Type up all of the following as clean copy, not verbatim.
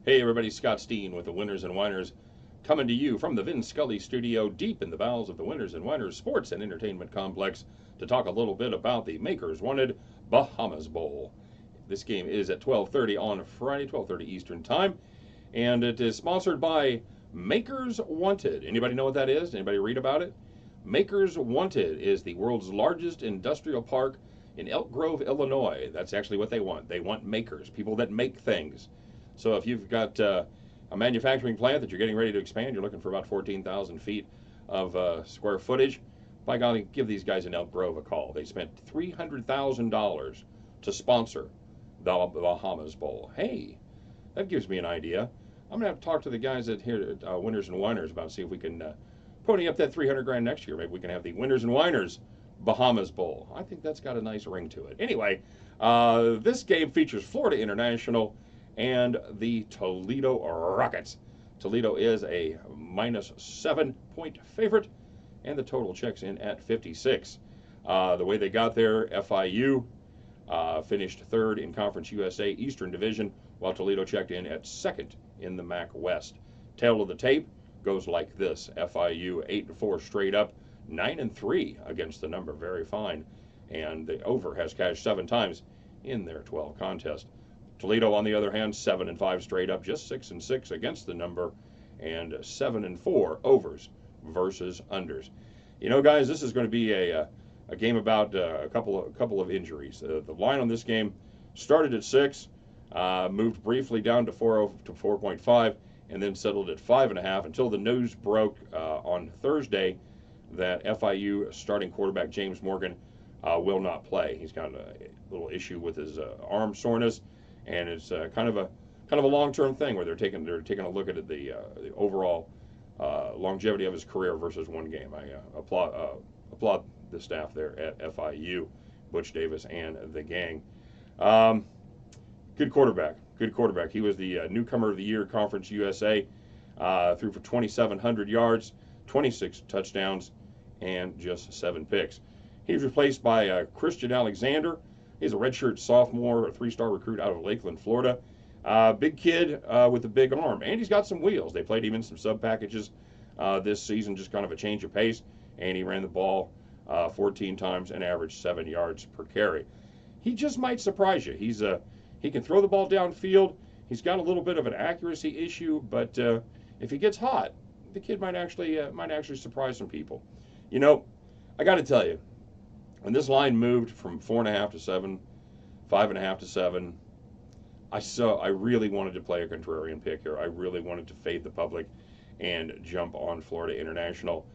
Hey everybody, Scott Steen with the Winners and Winers coming to you from the Vin Scully studio deep in the bowels of the Winners and Winers Sports and Entertainment Complex to talk a little bit about the Makers Wanted Bahamas Bowl. This game is at 12:30 on Friday, 12:30 Eastern Time, and it is sponsored by Makers Wanted. Anybody know what that is? Anybody read about it? Makers Wanted is the world's largest industrial park in Elk Grove, Illinois. That's actually what they want. They want makers, people that make things. So if you've got a manufacturing plant that you're getting ready to expand, you're looking for about 14,000 feet of square footage, by golly, give these guys in Elk Grove a call. They spent $300,000 to sponsor the Bahamas Bowl. Hey, that gives me an idea. I'm going to have to talk to the guys at here at Winners and Winers about see if we can pony up that 300 grand next year. Maybe we can have the Winners and Winers Bahamas Bowl. I think that's got a nice ring to it. Anyway, this game features Florida International and the Toledo Rockets. Toledo is a -7-point favorite, and the total checks in at 56. The way they got there, FIU finished third in Conference USA Eastern Division, while Toledo checked in at second in the MAC West. Tail of the tape goes like this: FIU 8-4 straight up, 9-3 against the number, very fine, and the over has cashed 7 times in their 12 contest. Toledo, on the other hand, 7-5 straight up, just 6-6 against the number, and 7-4 overs versus unders. You know, guys, this is going to be a game about a couple of injuries. The line on this game started at 6, moved briefly down to 4.5, and then settled at 5.5 until the news broke on Thursday that FIU starting quarterback James Morgan will not play. He's got a little issue with his arm soreness, and it's kind of a long-term thing where they're taking a look at the overall longevity of his career versus one game. I applaud the staff there at FIU, Butch Davis and the gang. Good quarterback. He was the newcomer of the year, Conference USA. Threw for 2,700 yards, 26 touchdowns, and just 7 picks. He's replaced by Christian Alexander. He's a redshirt sophomore, a 3-star recruit out of Lakeland, Florida. Big kid with a big arm, and he's got some wheels. They played him in some sub packages this season, just kind of a change of pace, and he ran the ball 14 times and averaged 7 yards per carry. He just might surprise you. He can throw the ball downfield. He's got a little bit of an accuracy issue, but if he gets hot, the kid might actually surprise some people. You know, I got to tell you, when this line moved from 4.5 to 7, 5.5 to 7, I really wanted to play a contrarian pick here. I really wanted to fade the public and jump on Florida International,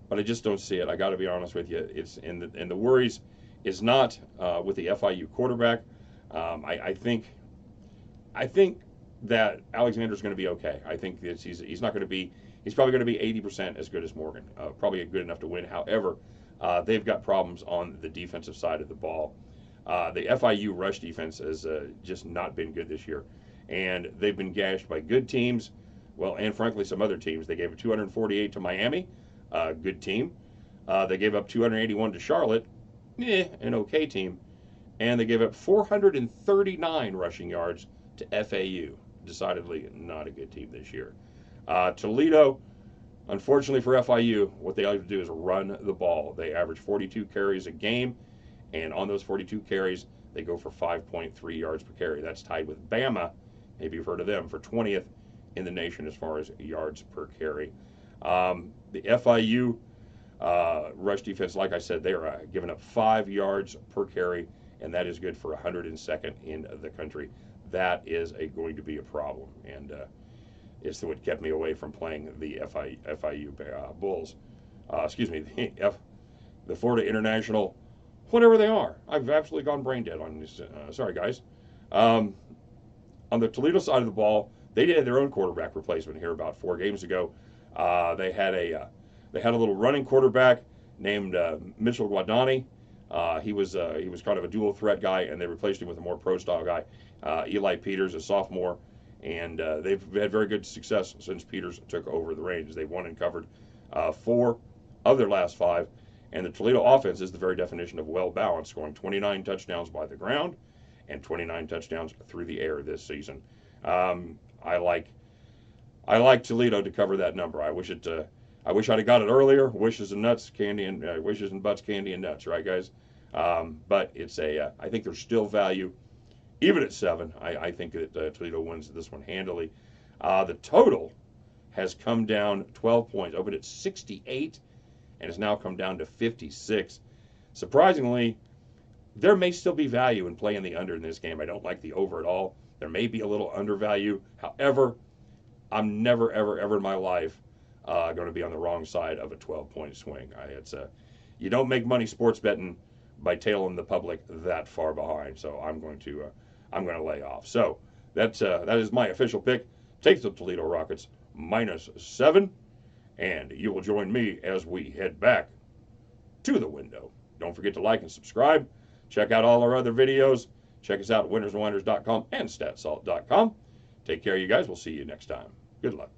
but I just don't see it. I got to be honest with you. It's and the worries is not with the FIU quarterback. I think that Alexander's going to be okay. I think he's not going to be. He's probably going to be 80% as good as Morgan. Probably good enough to win. However, they've got problems on the defensive side of the ball. The FIU rush defense has just not been good this year, and they've been gashed by good teams, well, and frankly some other teams. They gave up 248 to Miami, good team. They gave up 281 to Charlotte, an okay team, and they gave up 439 rushing yards to FAU, decidedly not a good team this year. Toledo, unfortunately for FIU, what they like to do is run the ball. They average 42 carries a game, and on those 42 carries, they go for 5.3 yards per carry. That's tied with Bama, maybe you've heard of them, for 20th in the nation as far as yards per carry. The FIU rush defense, like I said, they are giving up 5 yards per carry, and that is good for 102nd in the country. That is going to be a problem, and it's what kept me away from playing the FIU Bulls. The Florida International, whatever they are. I've absolutely gone brain dead on this. Sorry, guys. On the Toledo side of the ball, they did their own quarterback replacement here about 4 games ago. They had a little running quarterback named Mitchell Guadani. He was kind of a dual threat guy, and they replaced him with a more pro style guy, Eli Peters, a sophomore. And they've had very good success since Peters took over the reins. They've won and covered 4 of their last 5. And the Toledo offense is the very definition of well-balanced, scoring 29 touchdowns by the ground and 29 touchdowns through the air this season. I like Toledo to cover that number. I wish I'd have got it earlier. Wishes and nuts, candy and wishes and butts, candy and nuts, right, guys? But it's I think there's still value, even at 7. I think that Toledo wins this one handily. The total has come down 12 points, opened at 68, and has now come down to 56. Surprisingly, there may still be value in playing the under in this game. I don't like the over at all. There may be a little undervalue. However, I'm never, ever, ever in my life going to be on the wrong side of a 12-point swing. You don't make money sports betting by tailing the public that far behind. So I'm going to lay off. So that is my official pick. Take the Toledo Rockets -7, and you will join me as we head back to the window. Don't forget to like and subscribe. Check out all our other videos. Check us out at winnersandwiners.com and statsalt.com. Take care, you guys. We'll see you next time. Good luck.